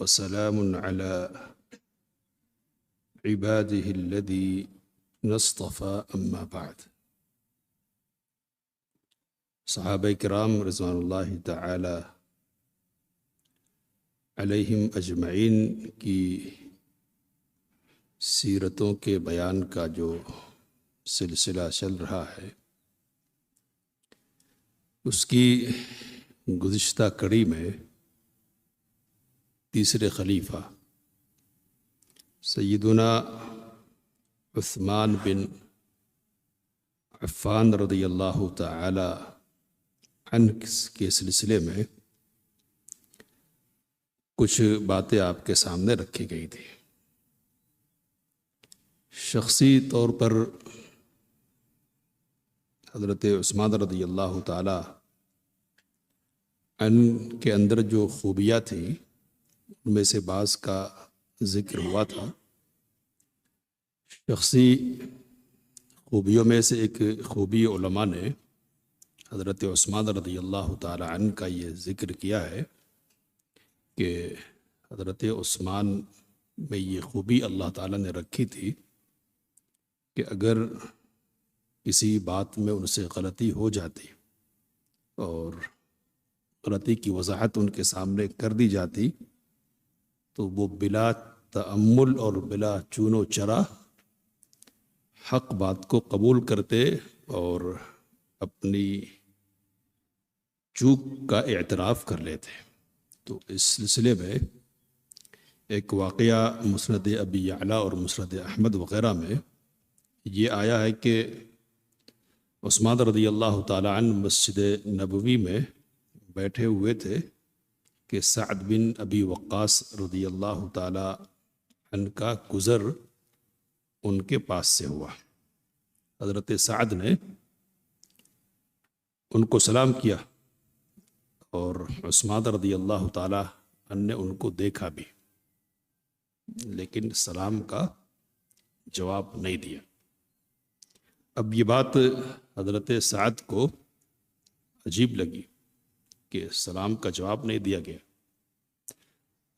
وسلام على عباده الذين اصطفى اما بعد۔ صحابہ کرام رضوان اللہ تعالی علیہم اجمعین کی سیرتوں کے بیان کا جو سلسلہ چل رہا ہے، اس کی گزشتہ کڑی میں تیسرے خلیفہ سیدنا عثمان بن عفان رضی اللہ تعالی عنہ کے سلسلے میں کچھ باتیں آپ کے سامنے رکھی گئی تھی۔ شخصی طور پر حضرت عثمان رضی اللہ تعالی عنہ کے اندر جو خوبیاں تھیں ان میں سے بعض کا ذکر ہوا تھا۔ شخصی خوبیوں میں سے ایک خوبی علماء نے حضرت عثمان رضی اللہ تعالی عنہ کا یہ ذکر کیا ہے کہ حضرت عثمان میں یہ خوبی اللہ تعالیٰ نے رکھی تھی کہ اگر کسی بات میں ان سے غلطی ہو جاتی اور غلطی کی وضاحت ان کے سامنے کر دی جاتی تو وہ بلا تأمل اور بلا چون و چرا حق بات کو قبول کرتے اور اپنی چوک کا اعتراف کر لیتے۔ تو اس سلسلے میں ایک واقعہ مسند ابی یعلا اور مسند احمد وغیرہ میں یہ آیا ہے کہ عثمان رضی اللہ تعالی عنہ مسجد نبوی میں بیٹھے ہوئے تھے کہ سعد بن ابی وقاص رضی اللہ تعالی عنہ کا گزر ان کے پاس سے ہوا۔ حضرت سعد نے ان کو سلام کیا اور عثمان رضی اللہ تعالی عنہ نے ان کو دیکھا بھی، لیکن سلام کا جواب نہیں دیا۔ اب یہ بات حضرت سعد کو عجیب لگی کہ سلام کا جواب نہیں دیا گیا۔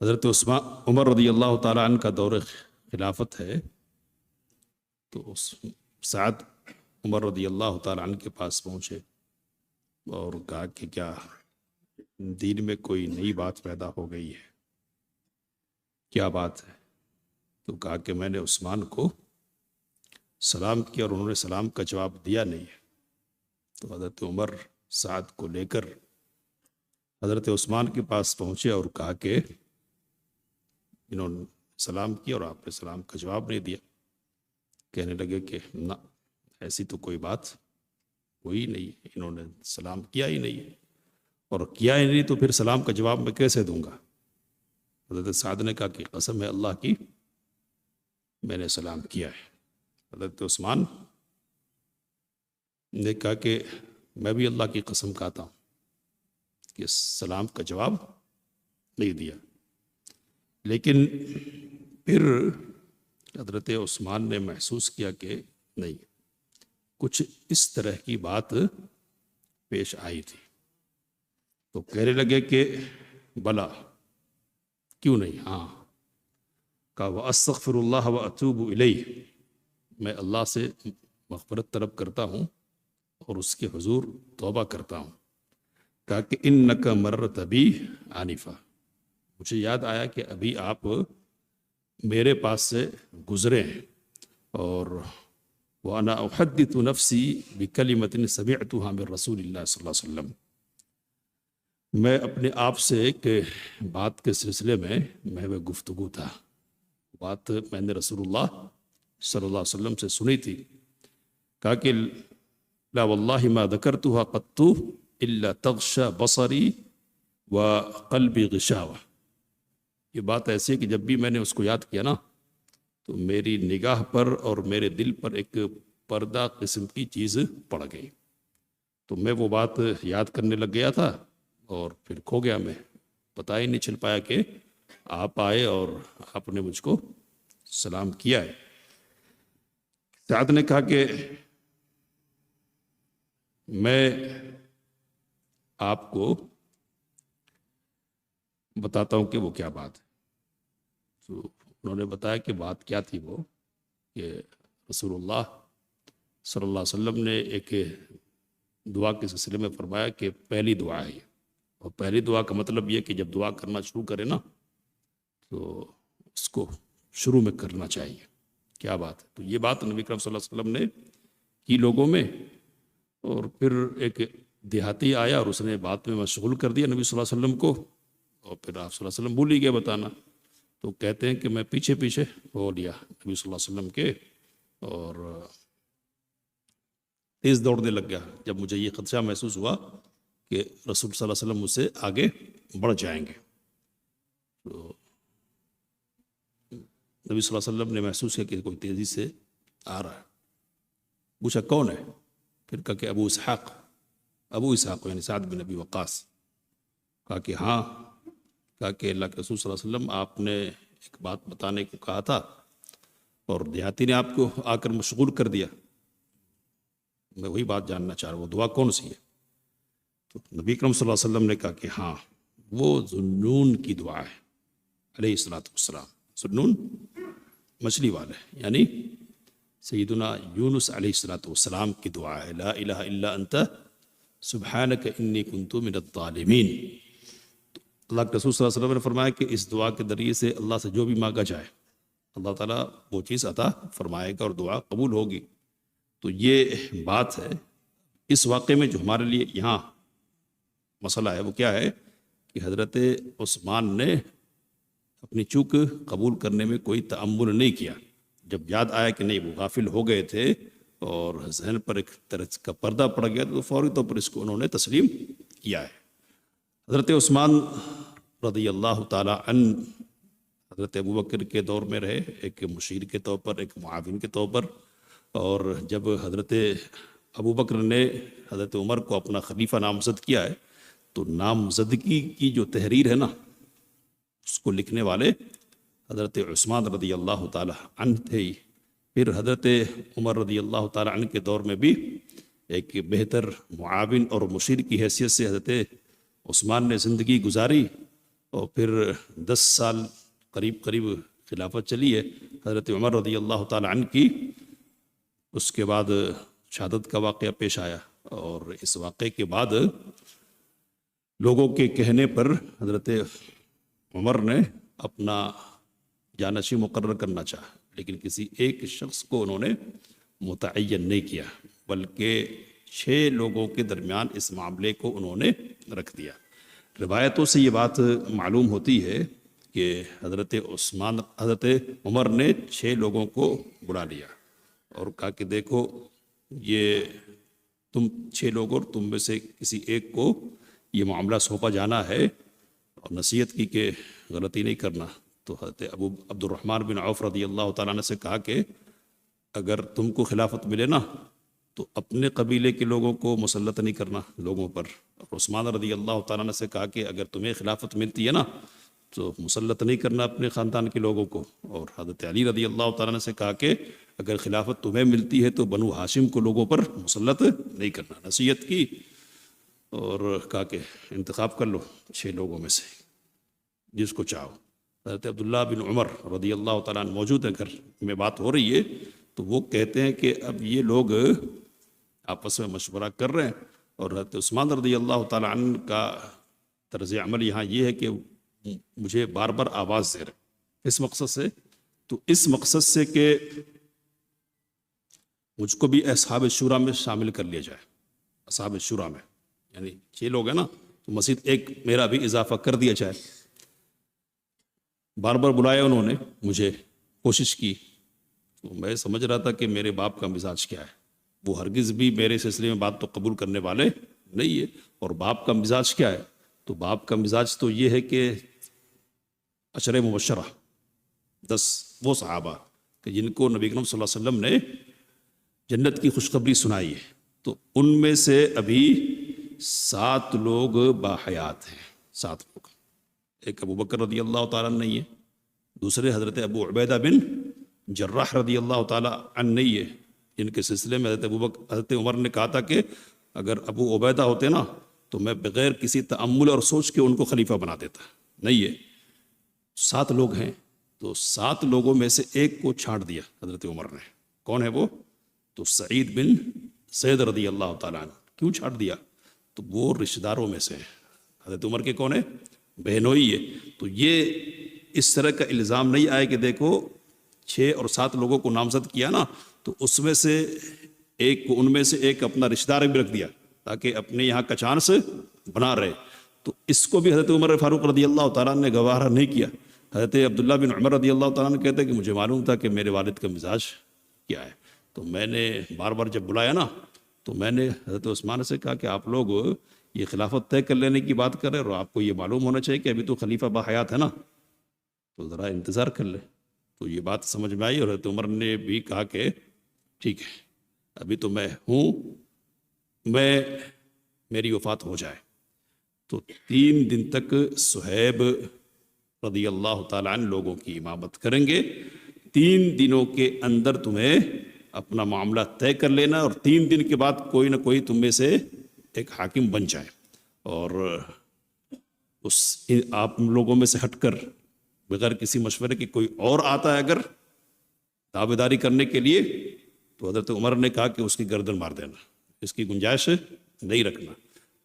حضرت عمر رضی اللہ تعالی عنہ کا دور خلافت ہے، تو سعد عمر رضی اللہ تعالی عنہ کے پاس پہنچے اور کہا کہ کیا دین میں کوئی نئی بات پیدا ہو گئی ہے؟ کیا بات ہے؟ تو کہا کہ میں نے عثمان کو سلام کیا اور انہوں نے سلام کا جواب دیا نہیں ہے۔ تو حضرت عمر سعد کو لے کر حضرت عثمان کے پاس پہنچے اور کہا کہ انہوں نے سلام کیا اور آپ نے سلام کا جواب نہیں دیا۔ کہنے لگے کہ نہ، ایسی تو کوئی بات ہوئی نہیں، انہوں نے سلام کیا ہی نہیں ہے، اور کیا ہی نہیں تو پھر سلام کا جواب میں کیسے دوں گا؟ حضرت سعد نے کہا کہ قسم ہے اللہ کی میں نے سلام کیا ہے۔ حضرت عثمان نے کہا کہ میں بھی اللہ کی قسم کھاتا ہوں کہ سلام کا جواب نہیں دیا۔ لیکن پھر حضرت عثمان نے محسوس کیا کہ نہیں، کچھ اس طرح کی بات پیش آئی تھی، تو کہنے لگے کہ بلا، کیوں نہیں؟ ہاں، کہا وَأَسْتَغْفِرُ اللَّهَ وَأَتُوبُ إِلَيْهِ، میں اللہ سے مغفرت طلب کرتا ہوں اور اس کے حضور توبہ کرتا ہوں۔ کہا کہ اِنَّكَ مَرَّتَ بِي آنِفًا، مجھے یاد آیا کہ ابھی آپ میرے پاس سے گزرے ہیں، اور وَأَنَا أُحَدِّثُ نَفْسِي بِكَلِمَةٍ سَمِعْتُهَا مِن رَسُولِ اللَّهِ صلی اللہ علیہ وسلم، میں اپنے آپ سے ایک بات کے سلسلے میں وہ گفتگو تھا، بات میں نے رسول اللہ صلی اللہ علیہ وسلم سے سنی تھی۔ کہا کہ لا واللہ ما ذکرتها قط الا تغشى بصری وقلبی غشاوہ، یہ بات ایسی ہے کہ جب بھی میں نے اس کو یاد کیا نا تو میری نگاہ پر اور میرے دل پر ایک پردہ قسم کی چیز پڑ گئی، تو میں وہ بات یاد کرنے لگ گیا تھا اور پھر کھو گیا، میں پتہ ہی نہیں چل پایا کہ آپ آئے اور آپ نے مجھ کو سلام کیا ہے۔ سعد نے کہا کہ میں آپ کو بتاتا ہوں کہ وہ کیا بات ہے۔ تو انہوں نے بتایا کہ بات کیا تھی وہ، کہ رسول اللہ صلی اللہ علیہ وسلم نے ایک دعا کے سلسلے میں فرمایا کہ پہلی دعا ہے یہ، اور پہلی دعا کا مطلب یہ کہ جب دعا کرنا شروع کرے نا تو اس کو شروع میں کرنا چاہیے. کیا بات ہے. تو یہ بات نبی کریم صلی اللہ علیہ وسلم نے کی لوگوں میں، اور پھر ایک دیہاتی آیا اور اس نے بات میں مشغول کر دیا نبی صلی اللہ علیہ وسلم کو، اور پھر آپ صلی اللہ علیہ وسلم بھول ہی گئے بتانا. تو کہتے ہیں کہ میں پیچھے پیچھے ہو لیا نبی صلی اللہ علیہ وسلم کے، اور تیز دوڑنے لگ گیا جب مجھے یہ خدشہ محسوس ہوا کہ رسول صلی اللہ علیہ وسلم مجھ سے آگے بڑھ جائیں گے. تو نبی صلی اللہ علیہ وسلم نے محسوس کیا کہ کوئی تیزی سے آ رہا ہے. پوچھا کون ہے؟ پھر کہا کہ ابو اسحاق یعنی سعد بن ابی وقاص. کہا کہ ہاں. کہا کہ اللہ کے رسول صلی اللہ علیہ وسلم آپ نے ایک بات بتانے کو کہا تھا اور دیہاتی نے آپ کو آ کر مشغول کر دیا. میں وہی بات جاننا چاہ رہا ہوں، وہ دعا کون سی ہے؟ تو نبی اکرم صلی اللہ علیہ وسلم نے کہا کہ ہاں وہ ذوالنون کی دعا ہے علیہ الصلوۃ والسلام. ذوالنون مچھلی والے، یعنی سیدنا یونس علیہ الصلوۃ والسلام کی دعا ہے، لا الہ الا انت سبحانک انی کنت من الظالمین. اللہ کے رسول صلی اللہ علیہ وسلم نے فرمایا کہ اس دعا کے ذریعے سے اللہ سے جو بھی مانگا جائے اللہ تعالیٰ وہ چیز عطا فرمائے گا اور دعا قبول ہوگی. تو یہ بات ہے. اس واقعے میں جو ہمارے لیے یہاں مسئلہ ہے وہ کیا ہے کہ حضرت عثمان نے اپنی چوک قبول کرنے میں کوئی تأمل نہیں کیا. جب یاد آیا کہ نہیں وہ غافل ہو گئے تھے اور ذہن پر ایک طرح کا پردہ پڑ گیا تو فوری طور پر اس کو انہوں نے تسلیم کیا ہے. حضرت عثمان رضی اللہ تعالی عنہ حضرت ابوبکر کے دور میں رہے، ایک مشیر کے طور پر، ایک معاون کے طور پر. اور جب حضرت ابوبکر نے حضرت عمر کو اپنا خلیفہ نامزد کیا ہے تو نامزدگی کی جو تحریر ہے نا اس کو لکھنے والے حضرت عثمان رضی اللہ تعالی عنہ تھے. پھر حضرت عمر رضی اللہ تعالی عنہ کے دور میں بھی ایک بہتر معاون اور مشیر کی حیثیت سے حضرت عثمان نے زندگی گزاری، اور پھر 10 سال قریب خلافت چلی ہے حضرت عمر رضی اللہ تعالی عنہ کی. اس کے بعد شہادت کا واقعہ پیش آیا، اور اس واقعے کے بعد لوگوں کے کہنے پر حضرت عمر نے اپنا جانشی مقرر کرنا چاہا، لیکن کسی ایک شخص کو انہوں نے متعین نہیں کیا بلکہ 6 لوگوں کے درمیان اس معاملے کو انہوں نے رکھ دیا. روایتوں سے یہ بات معلوم ہوتی ہے کہ حضرت عمر نے 6 لوگوں کو بلا لیا اور کہا کہ دیکھو یہ تم 6 لوگ اور تم میں سے کسی ایک کو یہ معاملہ سونپا جانا ہے، اور نصیحت کی کہ غلطی نہیں کرنا. تو حضرت ابو عبد الرحمن بن عوف رضی اللہ تعالیٰ عنہ سے کہا کہ اگر تم کو خلافت ملے نا تو اپنے قبیلے کے لوگوں کو مسلط نہیں کرنا لوگوں پر. اور عثمان رضی اللہ تعالیٰ عنہ سے کہا کہ اگر تمہیں خلافت ملتی ہے نا تو مسلط نہیں کرنا اپنے خاندان کے لوگوں کو. اور حضرت علی رضی اللہ تعالیٰ عنہ سے کہا کہ اگر خلافت تمہیں ملتی ہے تو بنو ہاشم کو لوگوں پر مسلط نہیں کرنا. نصیحت کی اور کہا کہ انتخاب کر لو 6 لوگوں میں سے جس کو چاہو. حضرت عبداللہ بن عمر رضی اللہ تعالیٰ عنہ موجود ہیں، گھر میں بات ہو رہی ہے تو وہ کہتے ہیں کہ اب یہ لوگ آپس میں مشورہ کر رہے ہیں، اور حضرت عثمان رضی اللہ تعالیٰ عنہ کا طرز عمل یہاں یہ ہے کہ مجھے بار بار آواز دے رہے. اس مقصد سے، تو اس مقصد سے کہ مجھ کو بھی اصحاب شورا میں شامل کر لیا جائے. اصحاب شورا میں یعنی 6 لوگ ہیں نا، تو مزید ایک میرا بھی اضافہ کر دیا جائے. بار بار بلایا انہوں نے مجھے، کوشش کی. تو میں سمجھ رہا تھا کہ میرے باپ کا مزاج کیا ہے، وہ ہرگز بھی میرے سلسلے میں بات تو قبول کرنے والے نہیں ہے. اور باپ کا مزاج کیا ہے؟ تو باپ کا مزاج تو یہ ہے کہ 10 مبشرہ 10 وہ صحابہ کہ جن کو نبی اکرم صلی اللہ علیہ وسلم نے جنت کی خوشخبری سنائی ہے، تو ان میں سے ابھی 7 لوگ باحیات ہیں. 7 لوگ. ایک ابو بکر رضی اللہ تعالیٰ عنہ نہیں ہے، دوسرے حضرت ابو عبیدہ بن جراح رضی اللہ تعالیٰ عنہ نہیں ہے، جن کے سلسلے میں حضرت عمر نے کہا تھا کہ اگر ابو عبیدہ ہوتے نا تو میں بغیر کسی تأمل اور سوچ کے ان کو خلیفہ بنا دیتا. نہیں ہے. 7 لوگ ہیں تو 7 لوگوں میں سے ایک کو چھانٹ دیا حضرت عمر نے. کون ہے وہ؟ تو سعید بن زید رضی اللہ تعالیٰ عنہ. کیوں چھانٹ دیا؟ تو وہ رشتہ داروں میں سے ہیں. حضرت عمر کے کون ہے؟ بہنوئی ہے. تو یہ اس طرح کا الزام نہیں آئے کہ دیکھو 6 اور 7 لوگوں کو نامزد کیا نا، تو اس میں سے ایک کو، ان میں سے ایک اپنا رشتہ دار بھی رکھ دیا تاکہ اپنے یہاں کا چانس بنا رہے. تو اس کو بھی حضرت عمر فاروق رضی اللہ تعالیٰ نے گوارا نہیں کیا. حضرت عبداللہ بن عمر رضی اللہ تعالیٰ نے کہتے ہیں کہ مجھے معلوم تھا کہ میرے والد کا مزاج کیا ہے، تو میں نے بار بار جب بلایا نا تو میں نے حضرت عثمان سے کہا کہ آپ لوگ یہ خلافت طے کر لینے کی بات کر رہے اور آپ کو یہ معلوم ہونا چاہیے کہ ابھی تو خلیفہ باحیات ہے نا، تو ذرا انتظار کر لے. تو یہ بات سمجھ میں آئی اور حضرت عمر نے بھی کہا کہ ٹھیک ہے ابھی تو میں ہوں، میری وفات ہو جائے. تو 3 دن تک صہیب رضی اللہ تعالیٰ عنہ لوگوں کی امامت کریں گے. 3 دنوں کے اندر تمہیں اپنا معاملہ طے کر لینا اور 3 دن کے بعد کوئی نہ کوئی تم میں سے ایک حاکم بن جائے. اور آپ لوگوں میں سے ہٹ کر بغیر کسی مشورے کے کوئی اور آتا ہے اگر دعویداری کرنے کے لیے، تو حضرت عمر نے کہا کہ اس کی گردن مار دینا، اس کی گنجائش نہیں رکھنا.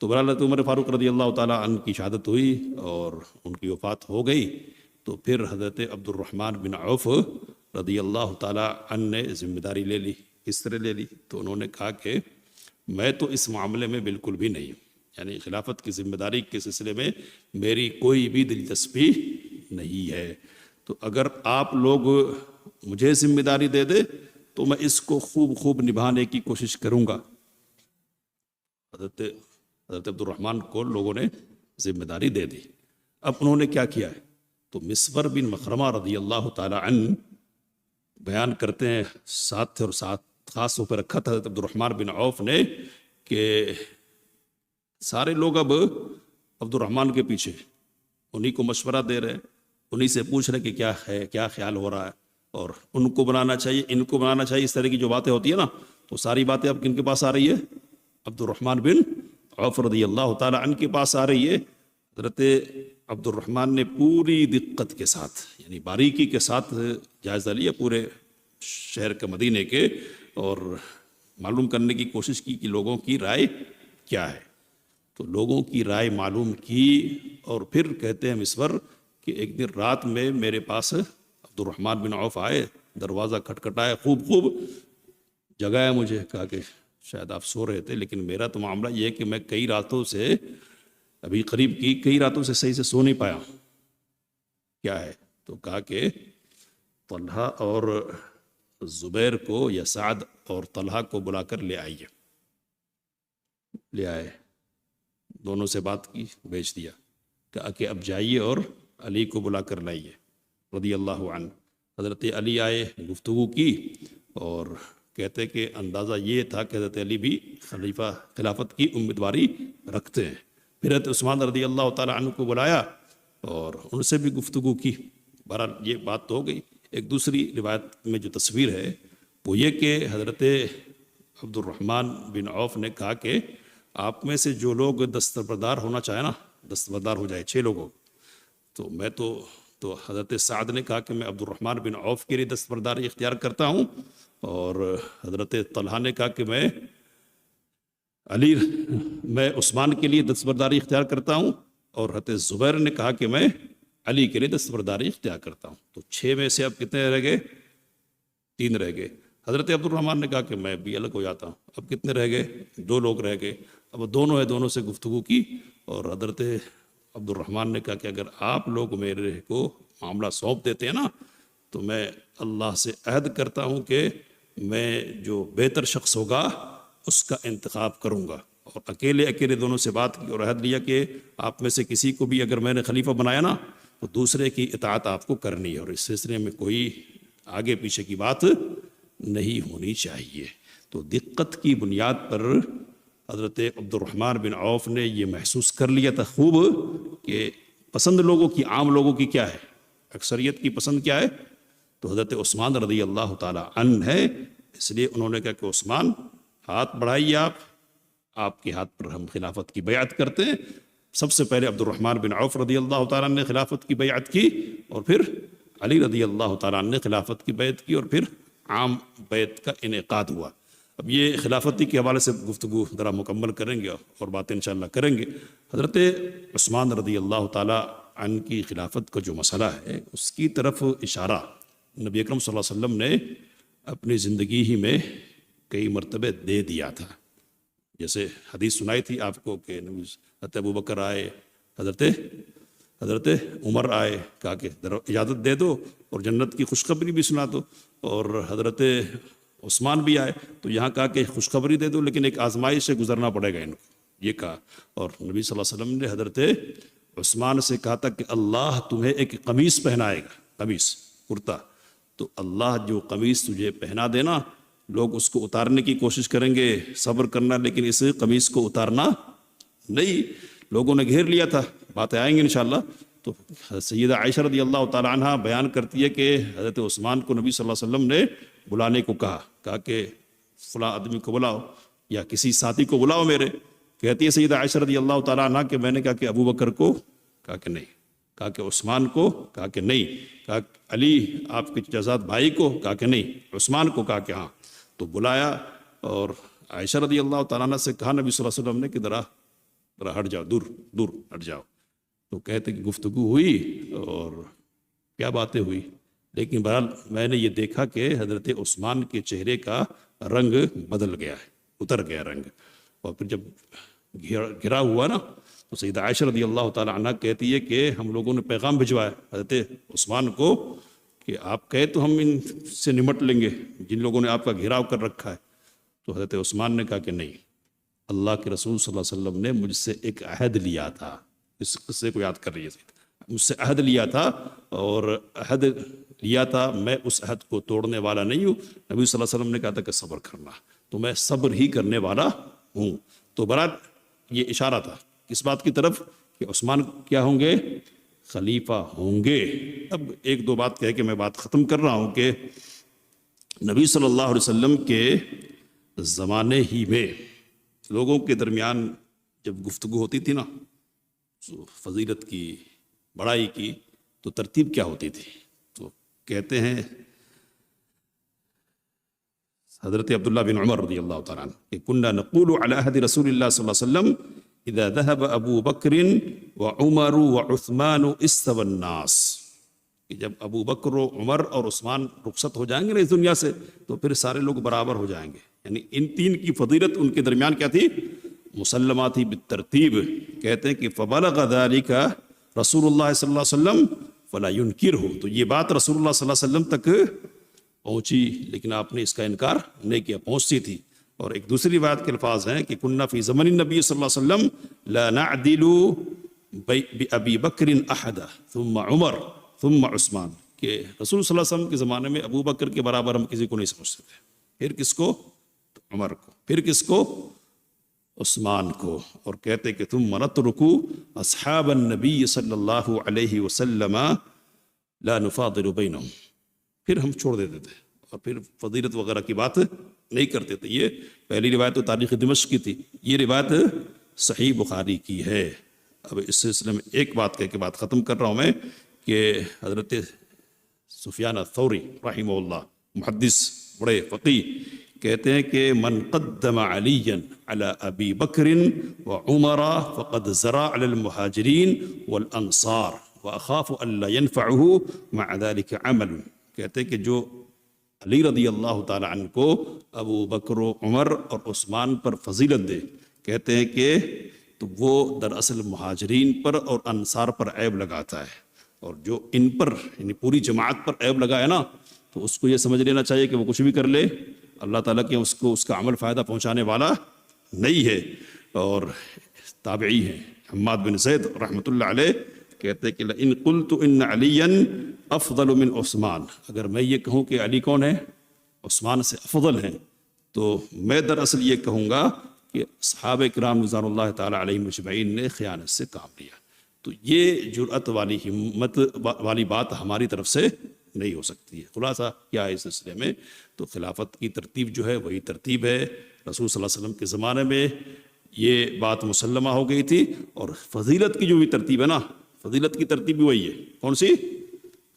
تو بہرحال حضرت عمر فاروق رضی اللہ تعالیٰ عنہ کی شہادت ہوئی اور ان کی وفات ہو گئی. تو پھر حضرت عبد الرحمن بن عوف رضی اللہ تعالیٰ عنہ نے ذمہ داری لے لی. کس طرح لے لی؟ تو انہوں نے کہا کہ میں تو اس معاملے میں بالکل بھی نہیں ہوں، یعنی خلافت کی ذمہ داری کے سلسلے میں میری کوئی بھی دلچسپی نہیں ہے. تو اگر آپ لوگ مجھے ذمہ داری دے دے تو میں اس کو خوب نبھانے کی کوشش کروں گا. حضرت عبد الرحمن کو لوگوں نے ذمہ داری دے دی. اب انہوں نے کیا کیا ہے؟ تو مسور بن مخرمہ رضی اللہ تعالی عنہ بیان کرتے ہیں، ساتھ تھے اور ساتھ خاص طور پر رکھا تھا حضرت عبد الرحمن بن عوف نے کہ سارے لوگ اب عبد الرحمن کے پیچھے انہی کو مشورہ دے رہے ہیں، انہی سے پوچھ رہے کہ کیا ہے، کیا خیال ہو رہا ہے اور ان کو بنانا چاہیے، ان کو بنانا چاہیے. اس طرح کی جو باتیں ہوتی ہیں نا، تو ساری باتیں اب کن کے پاس آ رہی ہے؟ عبد الرحمن بن عوف رضی اللہ تعالی عنہ کے پاس آ رہی ہے. حضرت عبد الرحمن نے پوری دقت کے ساتھ، یعنی باریکی کے ساتھ جائزہ لیا پورے شہر کے مدینے کے اور معلوم کرنے کی کوشش کی کہ لوگوں کی رائے کیا ہے. تو لوگوں کی رائے معلوم کی اور پھر کہتے ہیں مسور کہ ایک دن رات میں میرے پاس عبد الرحمن بن عوف آئے، دروازہ کھٹکھٹایا، خوب جگایا مجھے، کہا کہ شاید آپ سو رہے تھے لیکن میرا تو معاملہ یہ ہے کہ میں کئی راتوں سے ابھی قریب کی کئی راتوں سے صحیح سے سو نہیں پایا. کیا ہے؟ تو کہا کہ طلحہ اور زبیر کو یا سعد اور طلحہ کو بلا کر لے آئیے. لے آئے، دونوں سے بات کی، بھیج دیا. کہا کہ اب جائیے اور علی کو بلا کر لائیے رضی اللہ عنہ. حضرت علی آئے، گفتگو کی اور کہتے کہ اندازہ یہ تھا کہ حضرت علی بھی خلافت کی امیدواری رکھتے ہیں. پھر حضرت عثمان رضی اللہ تعالیٰ عنہ کو بلایا اور ان سے بھی گفتگو کی. بہرحال یہ بات تو ہو گئی. ایک دوسری روایت میں جو تصویر ہے وہ یہ کہ حضرت عبد الرحمن بن عوف نے کہا کہ آپ میں سے جو لوگ دستبردار ہونا چاہے نا، دستبردار ہو جائے 6 لوگوں. تو میں تو حضرت سعد نے کہا کہ میں عبد الرحمن بن عوف کے لیے دستبرداری اختیار کرتا ہوں، اور حضرت طلحہ نے کہا کہ میں عثمان کے لیے دستبرداری اختیار کرتا ہوں، اور حضرت زبیر نے کہا کہ میں علی کے لیے دستبرداری اختیار کرتا ہوں. تو 6 میں سے اب کتنے رہ گئے؟ 3 رہ گئے. حضرت عبد الرحمن نے کہا کہ میں بھی الگ ہو جاتا ہوں. اب کتنے رہ گئے؟ 2 لوگ رہ گئے. اب دونوں سے گفتگو کی اور حضرت عبد الرحمن نے کہا کہ اگر آپ لوگ میرے کو معاملہ سونپ دیتے ہیں نا تو میں اللہ سے عہد کرتا ہوں کہ میں جو بہتر شخص ہوگا اس کا انتخاب کروں گا. اور اکیلے دونوں سے بات کی اور عہد لیا کہ آپ میں سے کسی کو بھی اگر میں نے خلیفہ بنایا نا تو دوسرے کی اطاعت آپ کو کرنی ہے اور اس سلسلے میں کوئی آگے پیچھے کی بات نہیں ہونی چاہیے. تو دقت کی بنیاد پر حضرت عبد الرحمن بن عوف نے یہ محسوس کر لیا تھا خوب کہ پسند لوگوں کی، عام لوگوں کی کیا ہے، اکثریت کی پسند کیا ہے؟ تو حضرت عثمان رضی اللہ تعالی عنہ ہے. اس لیے انہوں نے کہا کہ عثمان ہاتھ بڑھائیے، آپ کے ہاتھ پر ہم خلافت کی بیعت کرتے ہیں. سب سے پہلے عبد الرحمن بن عوف رضی اللہ تعالیٰ نے خلافت کی بیعت کی اور پھر علی رضی اللہ تعالیٰ عنہ نے خلافت کی بیعت کی اور پھر عام بیعت کا انعقاد ہوا۔ اب یہ خلافتی کے حوالے سے گفتگو ذرا مکمل کریں گے اور باتیں انشاءاللہ کریں گے۔ حضرت عثمان رضی اللہ تعالیٰ عنہ کی خلافت کا جو مسئلہ ہے اس کی طرف اشارہ نبی اکرم صلی اللہ علیہ وسلم نے اپنی زندگی ہی میں کئی مرتبہ دے دیا تھا۔ جیسے حدیث سنائی تھی آپ کو کہ حضرت ابو بکر آئے، حضرت عمر آئے، کہا کہ اجازت دے دو اور جنت کی خوشخبری بھی سنا دو، اور حضرت عثمان بھی آئے تو یہاں کہا کہ خوشخبری دے دو لیکن ایک آزمائش سے گزرنا پڑے گا ان کو، یہ کہا۔ اور نبی صلی اللہ علیہ وسلم نے حضرت عثمان سے کہا تھا کہ اللہ تمہیں ایک قمیص پہنائے گا، قمیص کرتا، تو اللہ جو قمیص تجھے پہنا دینا، لوگ اس کو اتارنے کی کوشش کریں گے، صبر کرنا، لیکن اس قمیص کو اتارنا نہیں۔ لوگوں نے گھیر لیا تھا، باتیں آئیں گے انشاءاللہ۔ تو سیدہ عائشہ رضی اللہ تعالی عنہ بیان کرتی ہے کہ حضرت عثمان کو نبی صلی اللہ علیہ وسلم نے بلانے کو کہا کہ فلاں آدمی کو بلاؤ یا کسی ساتھی کو بلاؤ میرے۔ کہتی ہے سیدہ عائشہ رضی اللہ تعالی عنہ کہ میں نے کہا کہ ابو بکر کو، کہا کہ نہیں، کہا کہ عثمان کو، کہا کہ نہیں، کہا علی آپ کے چچا بھائی کو، کہا کہ نہیں، عثمان کو، کہا کہ ہاں۔ تو بلایا اور عائشہ رضی اللہ تعالیٰ عنہ سے کہا نبی صلی اللہ علیہ وسلم نے کہ ذرا ہٹ جاؤ، دور ہٹ جاؤ۔ تو کہتے کہ گفتگو ہوئی اور کیا باتیں ہوئی، لیکن بہرحال میں نے یہ دیکھا کہ حضرت عثمان کے چہرے کا رنگ بدل گیا ہے، اتر گیا رنگ۔ اور پھر جب گھرا ہوا نا تو سیدہ عائشہ رضی اللہ تعالیٰ عنہ کہتی ہے کہ ہم لوگوں نے پیغام بھجوایا حضرت عثمان کو کہ آپ کہے تو ہم ان سے نمٹ لیں گے جن لوگوں نے آپ کا گھیراؤ کر رکھا ہے۔ تو حضرت عثمان نے کہا کہ نہیں، اللہ کے رسول صلی اللہ علیہ وسلم نے مجھ سے ایک عہد لیا تھا، اس قصے کو یاد کر رہی ہے، مجھ سے عہد لیا تھا اور عہد لیا تھا، میں اس عہد کو توڑنے والا نہیں ہوں۔ نبی صلی اللہ علیہ وسلم نے کہا تھا کہ صبر کرنا، تو میں صبر ہی کرنے والا ہوں۔ تو برحال یہ اشارہ تھا کس بات کی طرف کہ عثمان کیا ہوں گے، خلیفہ ہوں گے۔ اب ایک دو بات کہہ کے میں بات ختم کر رہا ہوں کہ نبی صلی اللہ علیہ وسلم کے زمانے ہی میں لوگوں کے درمیان جب گفتگو ہوتی تھی نا فضیلت کی، بڑائی کی، تو ترتیب کیا ہوتی تھی؟ تو کہتے ہیں حضرت عبداللہ بن عمر رضی اللہ تعالیٰ عنہ کہ کننا نقول علی عہد رسول اللہ صلی اللہ علیہ وسلم اذا ذهب ابو بکر وعمر وعثمان استوى الناس، کہ جب ابو بکر و عمر اور عثمان رخصت ہو جائیں گے نا اس دنیا سے تو پھر سارے لوگ برابر ہو جائیں گے۔ یعنی ان تین کی فضیلت ان کے درمیان کیا تھی؟ مسلمہ تھی بالترتیب۔ کہتے ہیں کہ فبلغ ذلك رسول اللہ صلی اللہ علیہ وسلم فلا ينکرہ، تو یہ بات رسول اللہ صلی اللہ علیہ وسلم تک پہنچی لیکن آپ نے اس کا انکار نہیں کیا، پہنچتی تھی۔ اور ایک دوسری روایت کے الفاظ ہیں کہ کننا فی زمن النبی صلی اللہ علیہ وسلم لا نعدل بأبی بکر احدا ثم عمر ثم عثمان، کہ رسول صلی اللہ علیہ وسلم کے زمانے میں ابو بکر کے برابر ہم کسی کو نہیں سمجھتے تھے، پھر کس کو؟ عمر کو، پھر کس کو؟ عثمان کو۔ اور کہتے کہ ثم نترک اصحاب النبی صلی اللہ علیہ وسلم لا نفاضل بینہم، پھر ہم چھوڑ دیتے تھے اور پھر فضیلت وغیرہ کی بات نہیں کرتے تھے۔ یہ پہلی روایت تو تاریخ دمشق کی تھی، یہ روایت صحیح بخاری کی ہے۔ اب اس سلسلے میں ایک بات کہہ کے بات ختم کر رہا ہوں میں کہ حضرت سفیان الثوری رحمہ اللہ محدث بڑے فقیہ کہتے ہیں کہ من قدم علیا علی ابی بکر وعمر فقد زرع علی المہاجرین والانصار واخاف الا ينفعه مع ذلك عمل، کہتے ہیں کہ جو علی رضی اللہ تعالی عنہ کو ابو بکر و عمر اور عثمان پر فضیلت دے، کہتے ہیں کہ تو وہ دراصل مہاجرین پر اور انصار پر عیب لگاتا ہے، اور جو ان پر یعنی پوری جماعت پر عیب لگائے نا تو اس کو یہ سمجھ لینا چاہیے کہ وہ کچھ بھی کر لے اللہ تعالیٰ کے اس کو اس کا عمل فائدہ پہنچانے والا نہیں ہے۔ اور تابعی ہیں حماد بن زید رحمۃ اللہ علیہ کہتے ہیں کہ ان قلت ان علیا افضل من عثمان، اگر میں یہ کہوں کہ علی کون ہے؟ عثمان سے افضل ہیں، تو میں دراصل یہ کہوں گا کہ صحابہ کرام رضوان اللہ تعالیٰ علیہم اجمعین نے خیانت سے کام لیا۔ تو یہ جرأت والی ہمت والی بات ہماری طرف سے نہیں ہو سکتی ہے۔ خلاصہ کیا ہے اس سلسلے میں؟ تو خلافت کی ترتیب جو ہے وہی ترتیب ہے، رسول صلی اللہ علیہ وسلم کے زمانے میں یہ بات مسلمہ ہو گئی تھی، اور فضیلت کی جو بھی ترتیب ہے نا، فضیلت کی ترتیب بھی وہی ہے، کون سی؟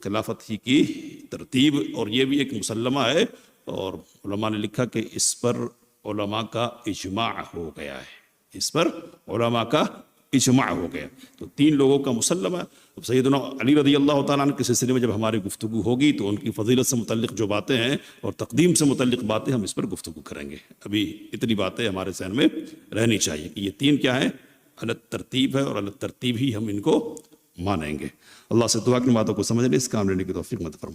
خلافت ہی کی ترتیب، اور یہ بھی ایک مسلمہ ہے، اور علماء نے لکھا کہ اس پر علماء کا اجماع ہو گیا ہے، اس پر علماء کا اجماع ہو گیا، تو 3 لوگوں کا مسلمہ ہے۔ اب سیدنا علی رضی اللہ تعالیٰ عنہ کے سلسلے میں جب ہماری گفتگو ہوگی تو ان کی فضیلت سے متعلق جو باتیں ہیں اور تقدیم سے متعلق باتیں، ہم اس پر گفتگو کریں گے۔ ابھی اتنی باتیں ہمارے ذہن میں رہنی چاہیے کہ یہ 3 کیا ہیں، الگ ترتیب ہے، اور الگ ترتیب ہی ہم ان کو مانیں گے۔ اللہ سے دعا کی باتوں کو سمجھنے، اس کام لینے کی توفیق مت فرمائے۔